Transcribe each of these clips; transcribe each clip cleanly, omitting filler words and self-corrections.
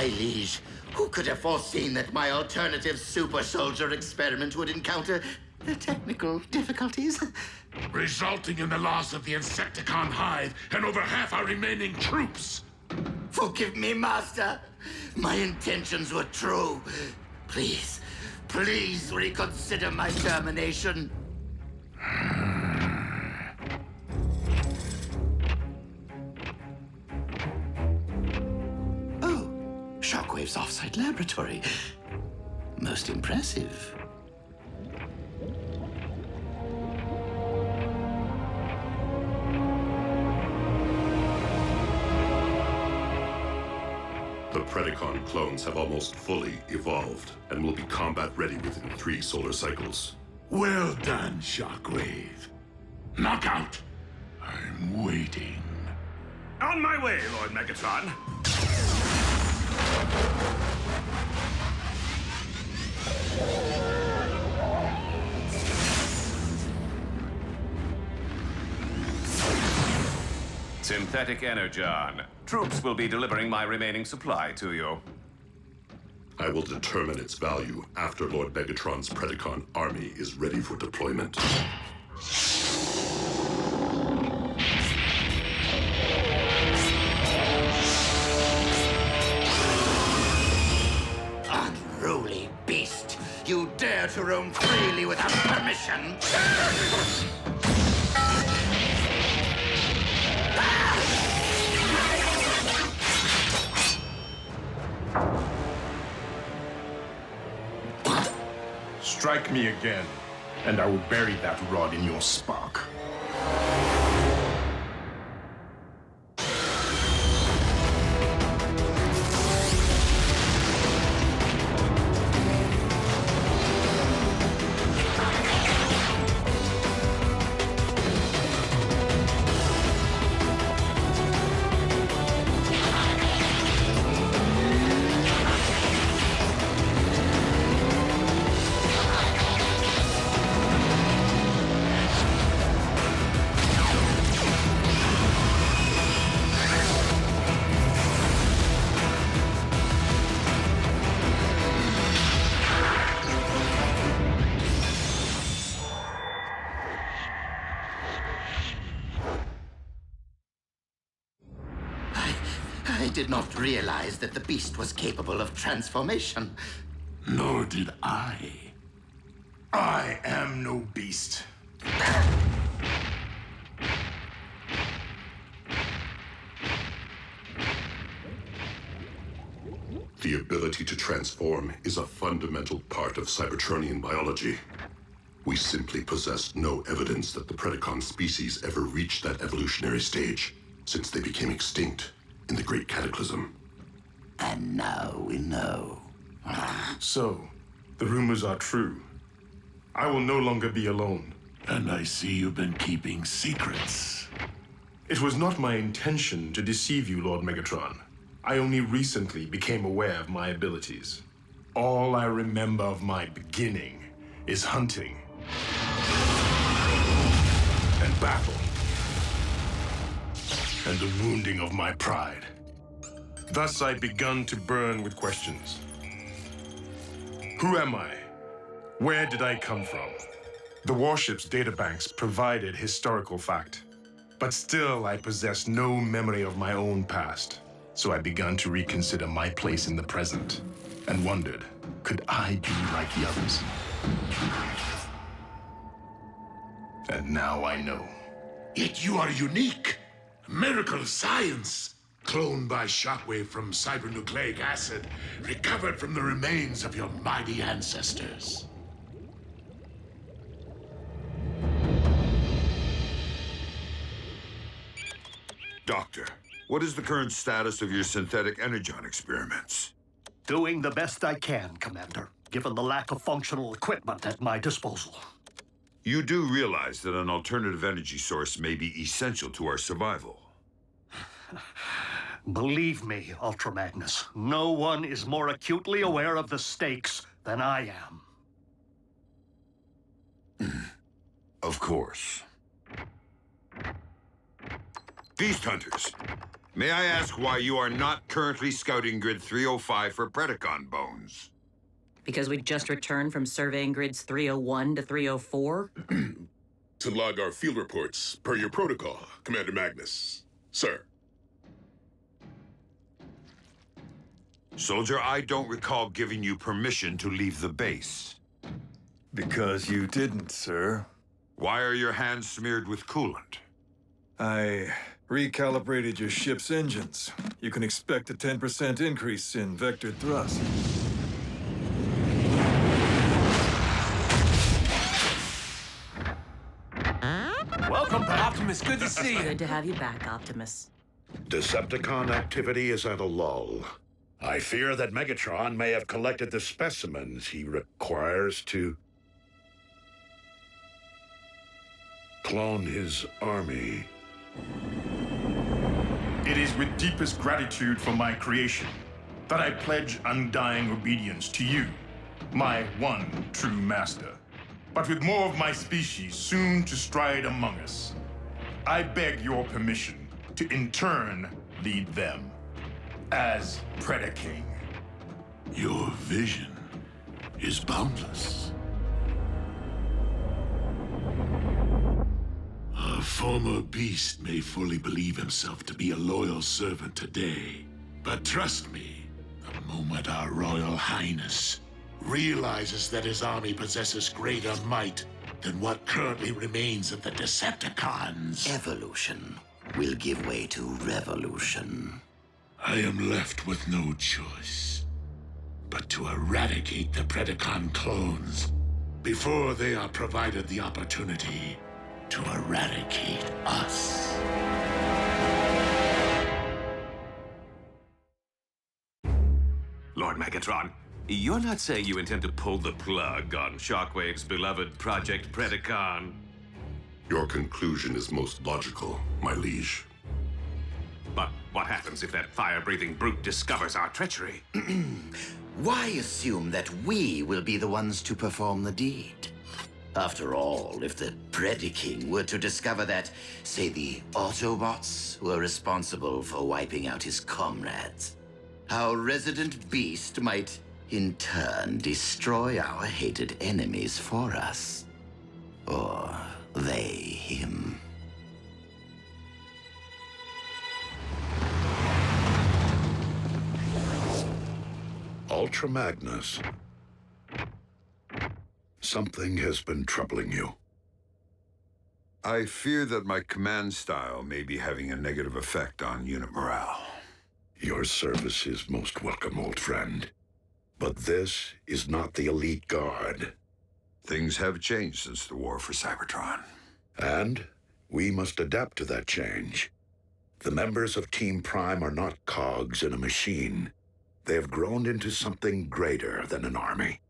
My liege, who could have foreseen that my alternative super soldier experiment would encounter technical difficulties? Resulting in the loss of the Insecticon hive and over half our remaining troops. Forgive me, Master. My intentions were true. Please, please reconsider my termination. Oh, Shockwave's offsite laboratory. Most impressive. The Predacon clones have almost fully evolved and will be combat ready within 3 solar cycles. Well done, Shockwave. Knockout! I'm waiting. On my way, Lord Megatron. Synthetic Energon. Troops will be delivering my remaining supply to you. I will determine its value after Lord Megatron's Predacon army is ready for deployment. Unruly beast! You dare to roam freely without permission! Strike me again, and I will bury that rod in your spark. I did not realize that the beast was capable of transformation. Nor did I. I am no beast. The ability to transform is a fundamental part of Cybertronian biology. We simply possess no evidence that the Predacon species ever reached that evolutionary stage, since they became extinct in the Great Cataclysm. And now we know. So, the rumors are true. I will no longer be alone. And I see you've been keeping secrets. It was not my intention to deceive you, Lord Megatron. I only recently became aware of my abilities. All I remember of my beginning is hunting and battle and the wounding of my pride. Thus I begun to burn with questions. Who am I? Where did I come from? The warship's databanks provided historical fact, but still I possess no memory of my own past. So I began to reconsider my place in the present and wondered, could I be like the others? And now I know. Yet you are unique. Miracle of science. Cloned by Shockwave from cybernucleic acid, recovered from the remains of your mighty ancestors. Doctor, what is the current status of your synthetic energon experiments? Doing the best I can, Commander, given the lack of functional equipment at my disposal. You do realize that an alternative energy source may be essential to our survival. Believe me, Ultra Magnus, no one is more acutely aware of the stakes than I am. Of course. Beast hunters, May I ask why you are not currently scouting Grid 305 for Predacon bones? Because we just returned from surveying grids 301 to 304? To log our field reports, per your protocol, Commander Magnus. Sir. Soldier, I don't recall giving you permission to leave the base. Because you didn't, sir. Why are your hands smeared with coolant? I recalibrated your ship's engines. You can expect a 10% increase in vector thrust. Welcome back. Optimus, good to see you. Good to have you back, Optimus. Decepticon activity is at a lull. I fear that Megatron may have collected the specimens he requires to clone his army. It is with deepest gratitude for my creation that I pledge undying obedience to you, my one true master. But with more of my species soon to stride among us, I beg your permission to in turn lead them as Predaking. Your vision is boundless. A former beast may fully believe himself to be a loyal servant today. But trust me, the moment our Royal Highness realizes that his army possesses greater might than what currently remains of the Decepticons, Evolution will give way to revolution. I am left with no choice but to eradicate the Predacon clones before they are provided the opportunity to eradicate us. Lord Megatron, you're not saying you intend to pull the plug on Shockwave's beloved Project Predacon? Your conclusion is most logical, my liege. But what happens if that fire-breathing brute discovers our treachery? Why assume that we will be the ones to perform the deed? After all, if the Predaking were to discover that, say, the Autobots were responsible for wiping out his comrades, our resident beast might, in turn, destroy our hated enemies for us. Or they him. Ultra Magnus. Something has been troubling you. I fear that my command style may be having a negative effect on unit morale. Your service is most welcome, old friend. But this is not the elite guard. Things have changed since the war for Cybertron. And we must adapt to that change. The members of Team Prime are not cogs in a machine. They have grown into something greater than an army.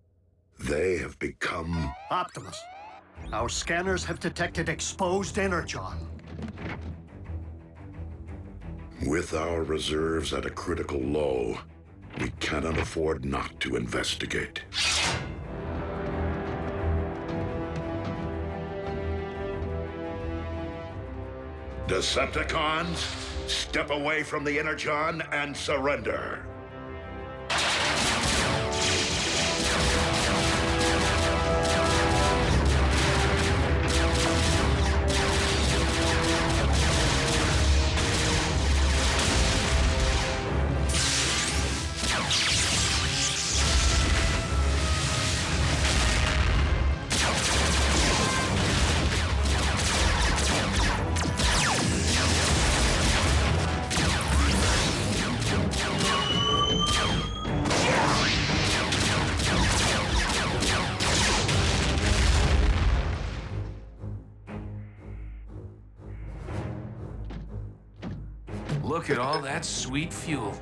They have become... Optimus, our scanners have detected exposed energon. With our reserves at a critical low, we cannot afford not to investigate. Decepticons, step away from the Energon and surrender. Look at all that sweet fuel.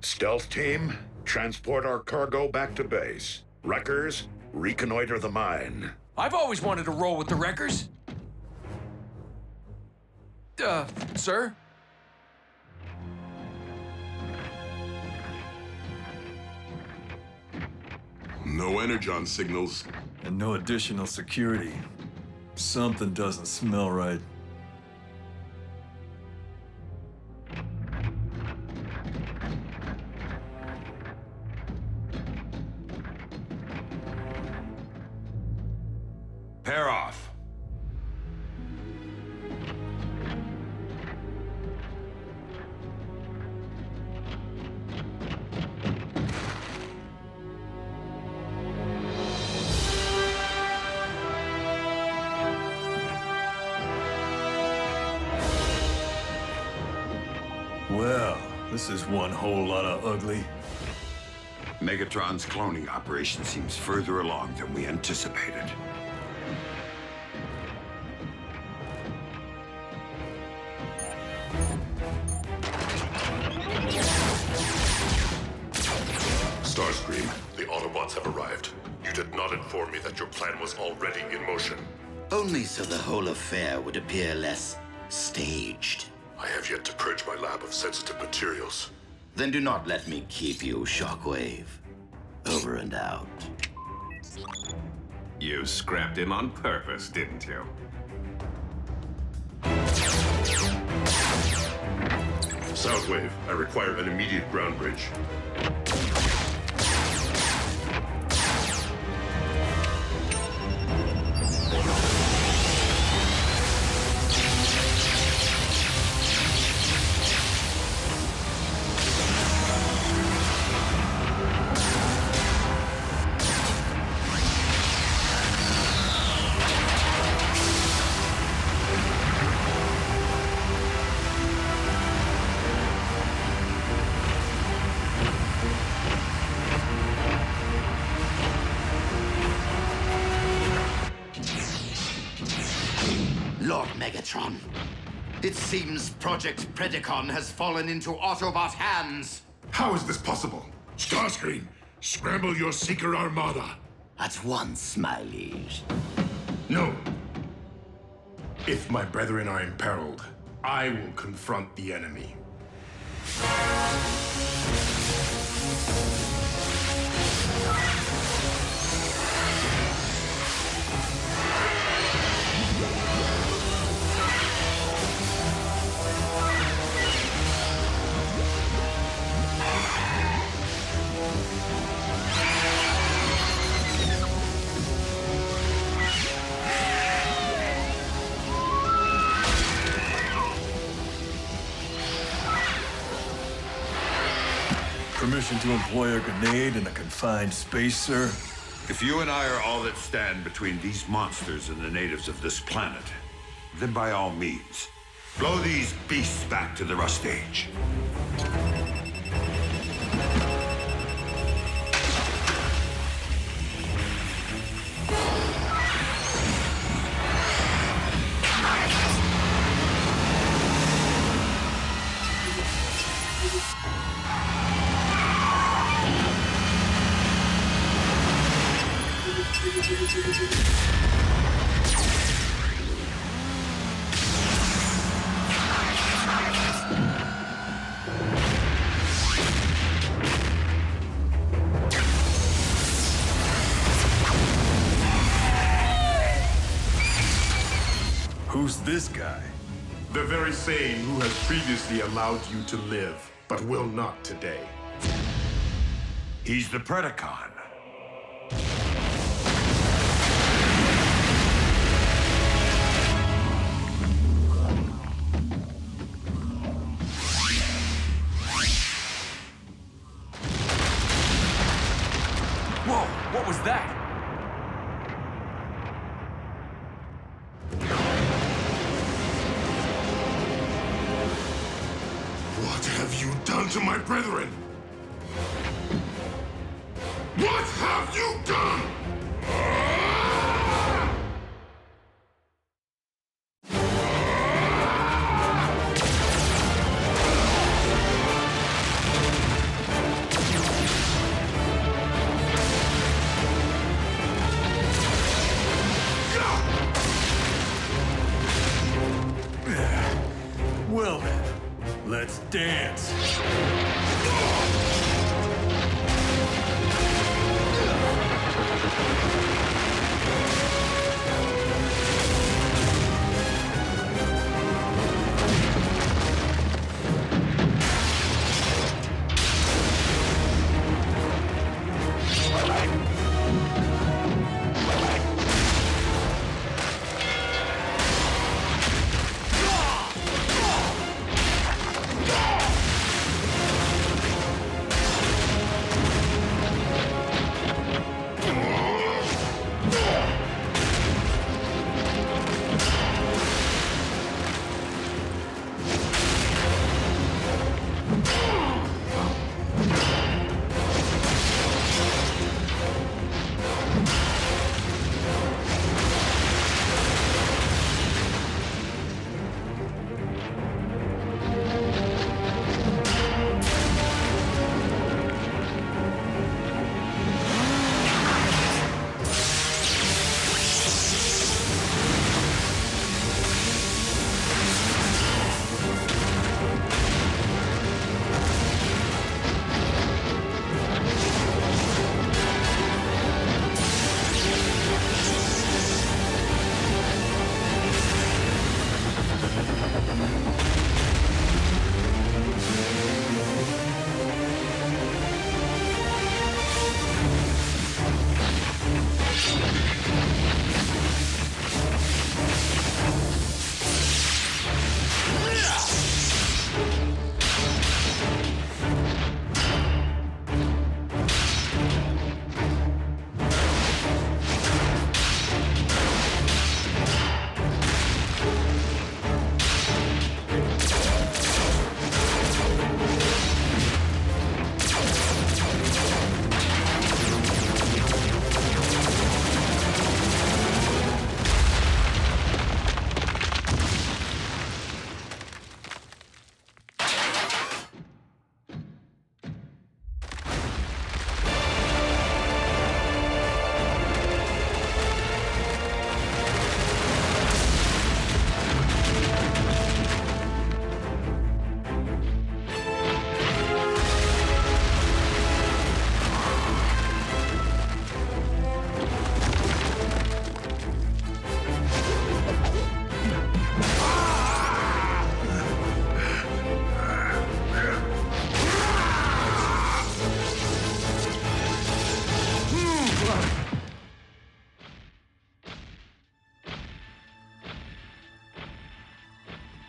Stealth team, transport our cargo back to base. Wreckers, reconnoiter the mine. I've always wanted to roll with the wreckers. Sir? No Energon signals. And no additional security. Something doesn't smell right. Pair off. Well, this is one whole lot of ugly. Megatron's cloning operation seems further along than we anticipated. Starscream, the Autobots have arrived. You did not inform me that your plan was already in motion. Only so the whole affair would appear less staged. I have yet to purge my lab of sensitive materials. Then do not let me keep you, Shockwave. Over and out. You scrapped him on purpose, didn't you? Soundwave, I require an immediate ground bridge. Lord Megatron, it seems Project Predacon has fallen into Autobot hands. How is this possible? Starscream, scramble your Seeker Armada. At once, my liege. No. If my brethren are imperiled, I will confront the enemy. Permission to employ a grenade in a confined space, sir? If you and I are all that stand between these monsters and the natives of this planet, then by all means, blow these beasts back to the rust age. Who's this guy? The very same who has previously allowed you to live, but will not today. He's the Predacon. Whoa, what was that? What have you done to my brethren? What have you done? Well then, let's dance.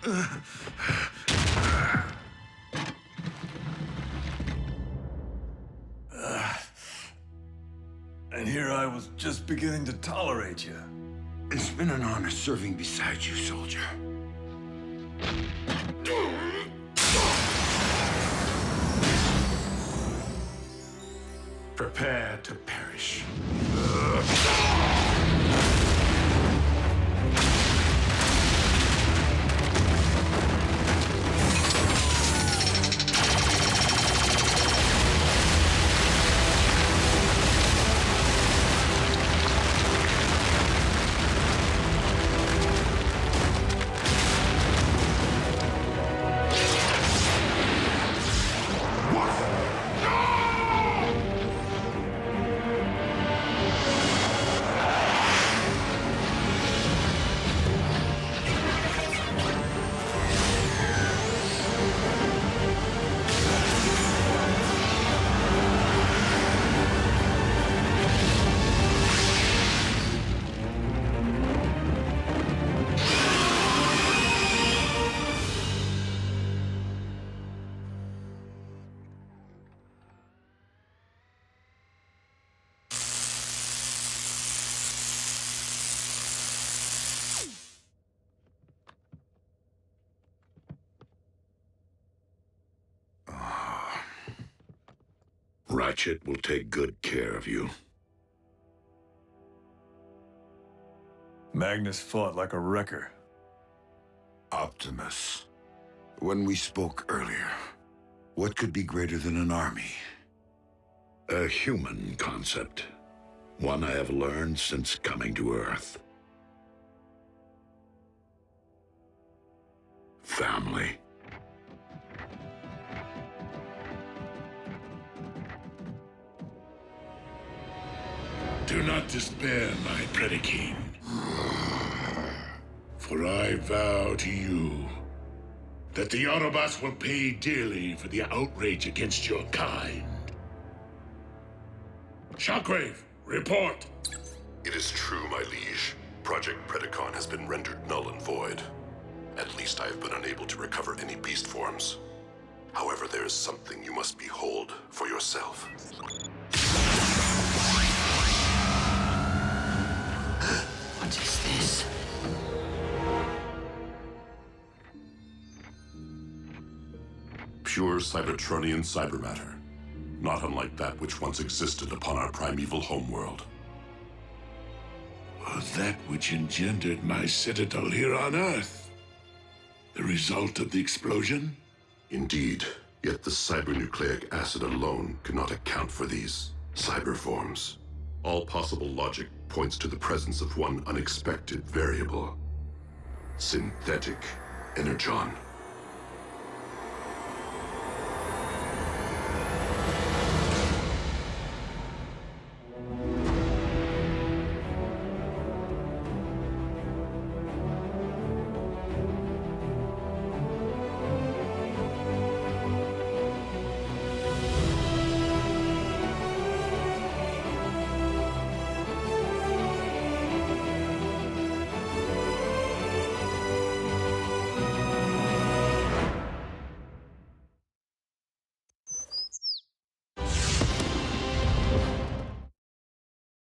And here I was just beginning to tolerate you. It's been an honor serving beside you, soldier. Prepare to perish. Ratchet will take good care of you. Magnus fought like a wrecker. Optimus, when we spoke earlier, what could be greater than an army? A human concept. One I have learned since coming to Earth. Family. Do not despair, my Predacon. For I vow to you that the Autobots will pay dearly for the outrage against your kind. Shockwave, report! It is true, my liege. Project Predacon has been rendered null and void. At least I have been unable to recover any beast forms. However, there is something you must behold for yourself. What is this? Pure Cybertronian cybermatter, not unlike that which once existed upon our primeval homeworld. Was that which engendered my citadel here on Earth the result of the explosion? Indeed, yet the cybernucleic acid alone cannot account for these cyber forms. All possible logic points to the presence of one unexpected variable: synthetic energon.